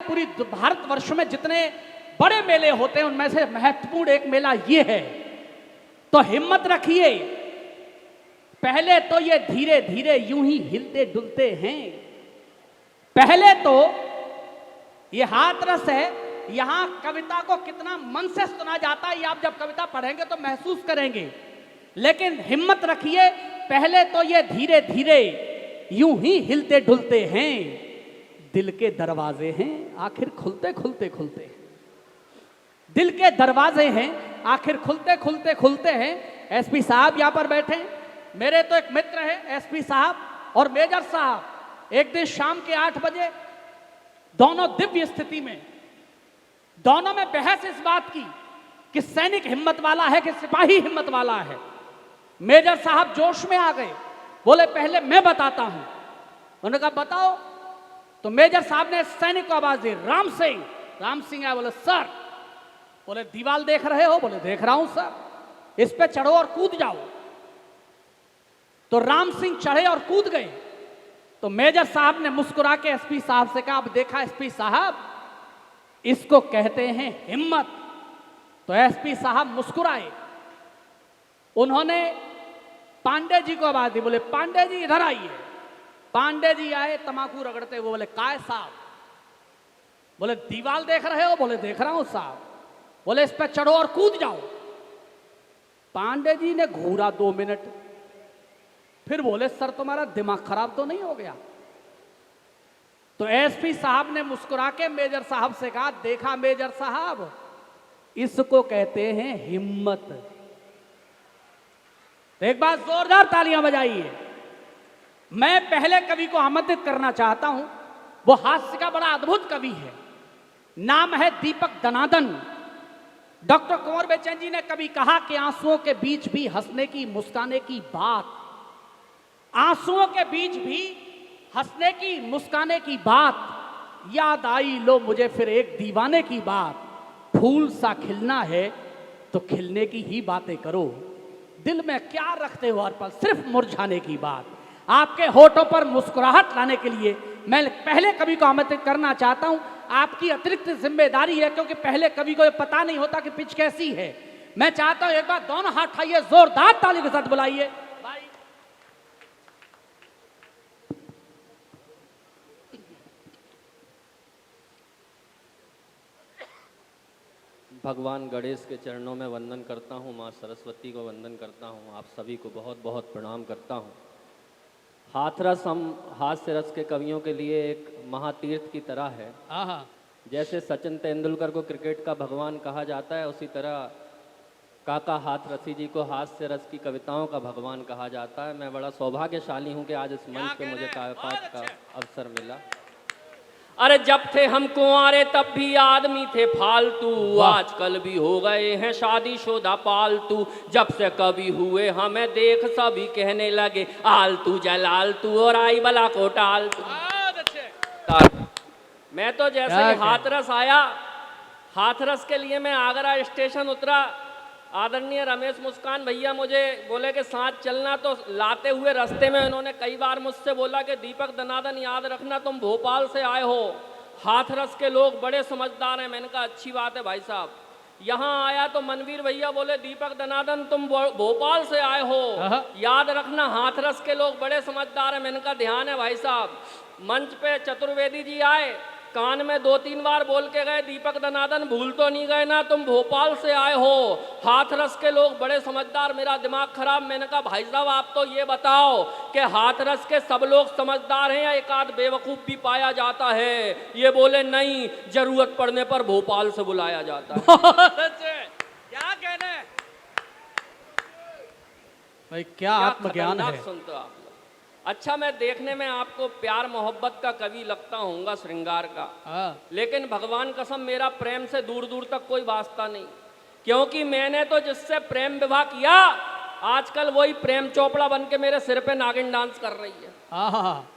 पूरी भारतवर्ष में जितने बड़े मेले होते हैं उनमें से महत्वपूर्ण एक मेला ये है। तो हिम्मत रखिए, पहले तो ये धीरे धीरे यूं ही हिलते डुलते हैं। पहले तो ये हाथरस है, यहां कविता को कितना मन से सुना जाता है ये आप जब कविता पढ़ेंगे तो महसूस करेंगे। लेकिन हिम्मत रखिए, पहले तो ये धीरे धीरे यूं ही हिलते डुलते हैं। दिल के दरवाजे हैं आखिर खुलते खुलते खुलते, दिल के दरवाजे हैं आखिर खुलते खुलते खुलते हैं। एसपी साहब यहां पर बैठे हैं, मेरे तो एक मित्र है एसपी साहब और मेजर साहब। एक दिन शाम के 8 बजे दोनों दिव्य स्थिति में, दोनों में बहस इस बात की कि सैनिक हिम्मत वाला है कि सिपाही हिम्मत वाला है। मेजर साहब जोश में आ गए, बोले पहले मैं बताता हूं। उन्होंने कहा बताओ। तो मेजर साहब ने सैनिक को आवाज दी, राम सिंह। राम सिंह आया, बोले सर। बोले दीवार देख रहे हो? बोले देख रहा हूं सर। इस पे चढ़ो और कूद जाओ। तो राम सिंह चढ़े और कूद गए। तो मेजर साहब ने मुस्कुरा के एसपी साहब से कहा, अब देखा एसपी साहब, इसको कहते हैं हिम्मत। तो एसपी साहब मुस्कुराए। उन्होंने पांडे जी को आवाज दी, बोले पांडे जी इधर आइए। पांडे जी आए तमाकू रगड़ते हुए, बोले काय साहब? बोले दीवार देख रहे हो? बोले देख रहा हूं साहब। बोले इस पे चढ़ो और कूद जाओ। पांडे जी ने घूरा 2 मिनट, फिर बोले सर तुम्हारा दिमाग खराब तो नहीं हो गया? तो एसपी साहब ने मुस्कुरा के मेजर साहब से कहा, देखा मेजर साहब, इसको कहते हैं हिम्मत। तो एक बार जोरदार तालियां बजाइए। मैं पहले कवि को आमंत्रित करना चाहता हूं, वो हास्य का बड़ा अद्भुत कवि है, नाम है दीपक दनादन। डॉक्टर कुंवर बेचैन जी ने कभी कहा कि आंसुओं के बीच भी हंसने की मुस्काने की बात, आंसुओं के बीच भी हंसने की मुस्काने की बात, याद आई लो मुझे फिर एक दीवाने की बात। फूल सा खिलना है तो खिलने की ही बातें करो, दिल में क्या रखते हो हर पल सिर्फ मुरझाने की बात। आपके होठों पर मुस्कुराहट लाने के लिए मैं पहले कवि को आमंत्रित करना चाहता हूं। आपकी अतिरिक्त जिम्मेदारी है, क्योंकि पहले कवि को ये पता नहीं होता कि पिच कैसी है। मैं चाहता हूं एक बार दोनों हाथ उठाइए, जोरदार ताली के साथ बुलाइए। भगवान गणेश के चरणों में वंदन करता हूँ, माँ सरस्वती को वंदन करता हूँ, आप सभी को बहुत बहुत प्रणाम करता हूँ। हाथरस हम हास्य रस के कवियों के लिए एक महातीर्थ की तरह है। जैसे सचिन तेंदुलकर को क्रिकेट का भगवान कहा जाता है, उसी तरह काका हाथरसी जी को हास्य रस की कविताओं का भगवान कहा जाता है। मैं बड़ा सौभाग्यशाली हूँ कि आज इस मंच पे मुझे काव्य पाठ का अवसर मिला। अरे जब थे हम कुंवारे तब भी आदमी थे फालतू, आजकल भी हो गए हैं शादीशुदा पालतू। जब से कभी हुए हमें देख सभी कहने लगे आलतू जलालतू और आई बला को टालतू। मैं तो जैसे ही हाथरस आया, हाथरस के लिए मैं आगरा स्टेशन उतरा, आदरणीय रमेश मुस्कान भैया मुझे बोले कि साथ चलना। तो लाते हुए रास्ते में उन्होंने कई बार मुझसे बोला कि दीपक दनादन याद रखना तुम भोपाल से आए हो, हाथरस के लोग बड़े समझदार हैं। मैंने कहा अच्छी बात है भाई साहब। यहाँ आया तो मनवीर भैया बोले दीपक दनादन तुम भोपाल से आए हो, याद रखना हाथरस के लोग बड़े समझदार हैं। मैंने कहा ध्यान है भाई साहब। मंच पे चतुर्वेदी जी आए, कान में 2-3 बार बोल के गए दीपक दनादन भूल तो नहीं गए ना, तुम भोपाल से आए हो, हाथरस के लोग बड़े समझदार। मेरा दिमाग खराब। मैंने कहा भाई साहब आप तो ये बताओ कि हाथरस के सब लोग समझदार हैं या एक आध बेवकूफ भी पाया जाता है? ये बोले नहीं, जरूरत पड़ने पर भोपाल से बुलाया जाता है। क्या कहने भाई, क्या आत्मज्ञान है। सुनते हो आप? अच्छा, मैं देखने में आपको प्यार मोहब्बत का कवि लगता हूँगा, श्रृंगार का, लेकिन भगवान कसम मेरा प्रेम से दूर दूर तक कोई वास्ता नहीं। क्योंकि मैंने तो जिससे प्रेम विवाह किया, आजकल वही प्रेम चोपड़ा बन के मेरे सिर पे नागिन डांस कर रही है।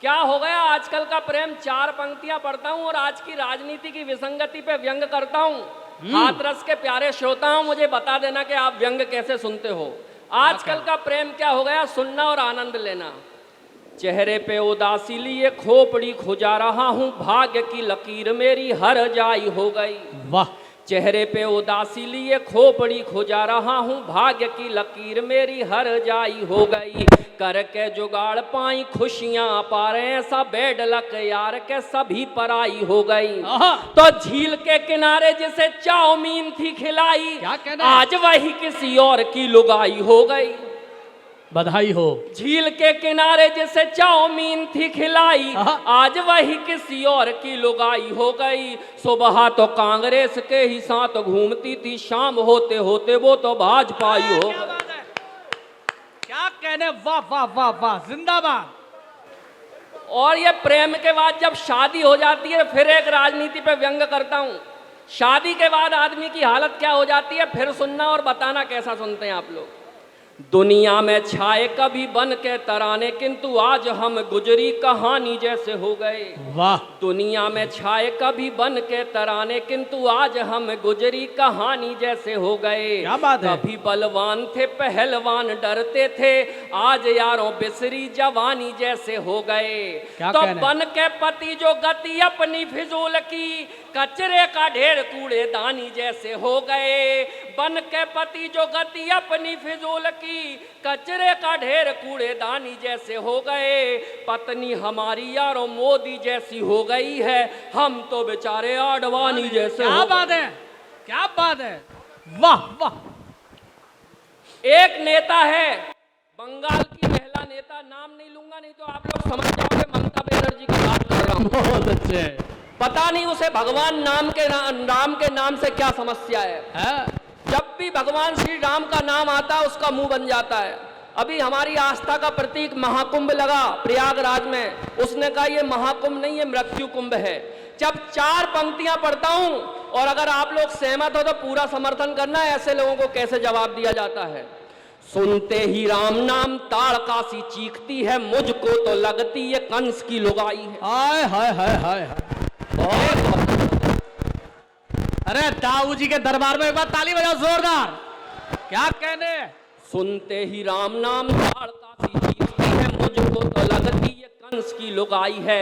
क्या हो गया आजकल का प्रेम? 4 पंक्तियां पढ़ता हूँ और आज की राजनीति की विसंगति पे व्यंग करता हूँ। हाथरस के प्यारे श्रोताओं, मुझे बता देना कि आप व्यंग कैसे सुनते हो। आजकल का प्रेम क्या हो गया? सुनना और आनंद लेना। चेहरे पे उदासी लिए खोपड़ी खुजा रहा हूँ, भाग्य की लकीर मेरी हर जाई हो गई। वाह, चेहरे पे उदासी लिए खोपड़ी खुजा रहा हूँ, भाग्य की लकीर मेरी हर जाई हो गई। करके जुगाड़ पाई खुशियां पा रहे, ऐसा बेड लक यार के सभी पराई हो गई। आहा। तो झील के किनारे जिसे चाउमीन थी खिलाई, क्या कहना है? आज वही किसी और की लुगाई हो गई। बधाई हो। झील के किनारे जिसे चाउमीन थी खिलाई, आहा। आज वही किसी और की लुगाई हो गई। सुबह तो कांग्रेस के ही साथ घूमती थी, शाम होते होते वो तो भाजपाई हो क्या गई। बात है, क्या कहने, वाह वाह वाह वाह, जिंदाबाद। और ये प्रेम के बाद जब शादी हो जाती है, फिर एक राजनीति पे व्यंग करता हूँ। शादी के बाद आदमी की हालत क्या हो जाती है, फिर सुनना और बताना कैसा सुनते हैं आप लोग। दुनिया में छाए कभी बन के तराने, किंतु आज हम गुजरी कहानी जैसे हो गए। वाह, दुनिया में छाए कभी बन के तराने, किंतु आज हम गुजरी कहानी जैसे हो गए। क्या बात है? कभी बलवान थे पहलवान डरते थे, आज यारों बिसरी जवानी जैसे हो गए। क्या तो कहना है? बन के पति जो गति अपनी फिजूल की, कचरे का ढेर कूड़ेदानी जैसे हो गए। बन के पति जो गति अपनी फिजूल की, कचरे का ढेर कूड़ेदानी जैसे हो गए। पत्नी हमारी यारों मोदी जैसी हो गई है, हम तो बेचारे आडवाणी जैसे क्या हो बात है, क्या बात है, वाह वाह। एक नेता है बंगाल की महिला नेता, नाम नहीं लूंगा नहीं तो आप लोग समझ जाओगे ममता बनर्जी की बात कर रहा हूं। बहुत अच्छे। पता नहीं उसे भगवान राम के नाम से क्या समस्या है। जब भी भगवान श्री राम का नाम आता है उसका मुंह बन जाता है। अभी हमारी आस्था का प्रतीक महाकुंभ लगा प्रयागराज में, उसने कहा ये महाकुंभ नहीं, ये मृत्यु कुंभ है। जब 4 पंक्तियां पढ़ता हूं और अगर आप लोग सहमत हो तो पूरा समर्थन करना है, ऐसे लोगों को कैसे जवाब दिया जाता है। सुनते ही राम नाम ताड़का सी चीखती है, मुझको तो लगती ये कंस की लुगाई है। हाय हाय हाय हाय हाय। अरे दाऊ जी के दरबार में एक बार ताली बजाओ जोरदार। क्या कहने। सुनते ही राम नाम ताड़का सी चीखती है, मुझको तो लगती ये कंस की लुगाई है।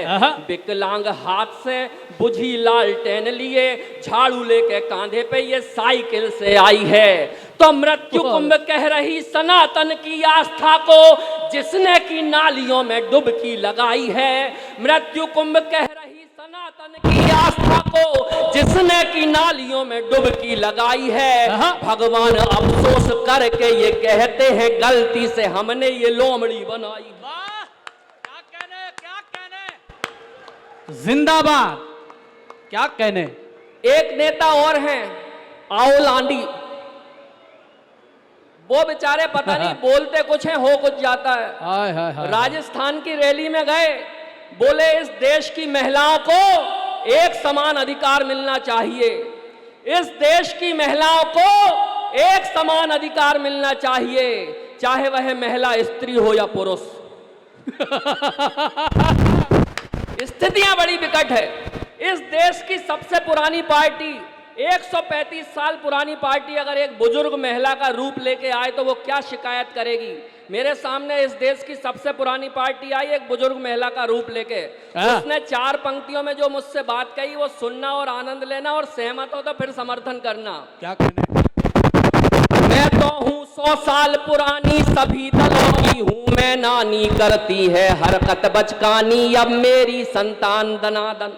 विकलांग हाथ से बुझी लालटेन लिए, झाड़ू लेके कांधे पे ये साइकिल से आई है। तो मृत्यु कुंभ कह रही सनातन की आस्था को, जिसने की नालियों में डुबकी लगाई है। मृत्यु कुंभ कह रही सनातन की आस्था को, जिसने की नालियों में डुबकी लगाई है। भगवान अफसोस करके ये कहते हैं, गलती से हमने ये लोमड़ी बनाई। वाह, क्या कहने, क्या कहने, जिंदाबाद। क्या कहने। एक नेता और हैं आओ लांडी, वो बेचारे पता नहीं बोलते कुछ है हो कुछ जाता है। हाय हाय हाय। राजस्थान की रैली में गए, बोले इस देश की महिलाओं को एक समान अधिकार मिलना चाहिए। इस देश की महिलाओं को एक समान अधिकार मिलना चाहिए, चाहे वह महिला स्त्री हो या पुरुष। स्थितियां बड़ी विकट है। इस देश की सबसे पुरानी पार्टी, 135 साल पुरानी पार्टी अगर एक बुजुर्ग महिला का रूप लेके आए तो वो क्या शिकायत करेगी। मेरे सामने इस देश की सबसे पुरानी पार्टी आई एक बुजुर्ग महिला का रूप लेके, उसने 4 पंक्तियों में जो मुझसे बात कही वो सुनना और आनंद लेना, और सहमत हो तो फिर समर्थन करना। क्या कहने। मैं तो हूँ 100 साल पुरानी, सभी दलों की हूँ मैं नानी, करती है हरकत बचकानी अब मेरी संतान दनादन।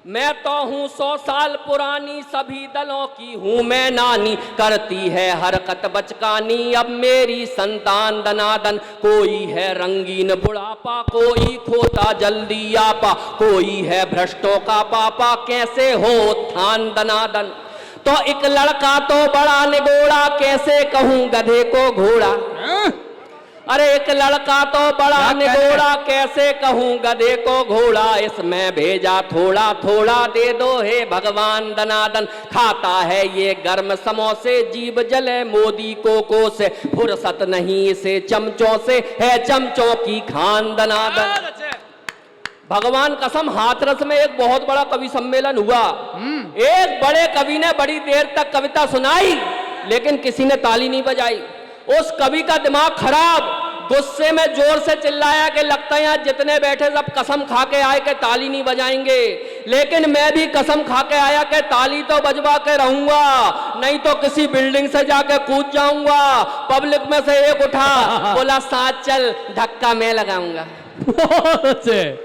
मैं तो हूँ 100 साल पुरानी, सभी दलों की हूँ मैं नानी, करती है हरकत बचकानी अब मेरी संतान दनादन। कोई है रंगीन बुढ़ापा, कोई खोता जल्दी आपा, कोई है भ्रष्टों का पापा, कैसे हो उत्थान दनादन। तो एक लड़का तो बड़ा निगोड़ा, कैसे कहूँ गधे को घोड़ा। अरे एक लड़का तो बड़ा निगोड़ा, कैसे कहूँ गधे को घोड़ा। इसमें भेजा थोड़ा थोड़ा, दे दो हे भगवान दनादन। खाता है ये गर्म समोसे, जीभ जले मोदी को से, फुर्सत नहीं इसे चमचों से, है चमचों की खान दनादन। भगवान कसम, हाथरस में एक बहुत बड़ा कवि सम्मेलन हुआ। एक बड़े कवि ने बड़ी देर तक कविता सुनाई, लेकिन किसी ने ताली नहीं बजाई। उस कवि का दिमाग खराब, गुस्से में जोर से चिल्लाया कि लगता है यहाँ जितने बैठे सब कसम खा के आए कि ताली नहीं बजाएंगे, लेकिन मैं भी कसम खा के आया कि ताली तो बजवा के रहूंगा, नहीं तो किसी बिल्डिंग से जाके कूद जाऊंगा। पब्लिक में से एक उठा, बोला साथ चल, धक्का मैं लगाऊंगा।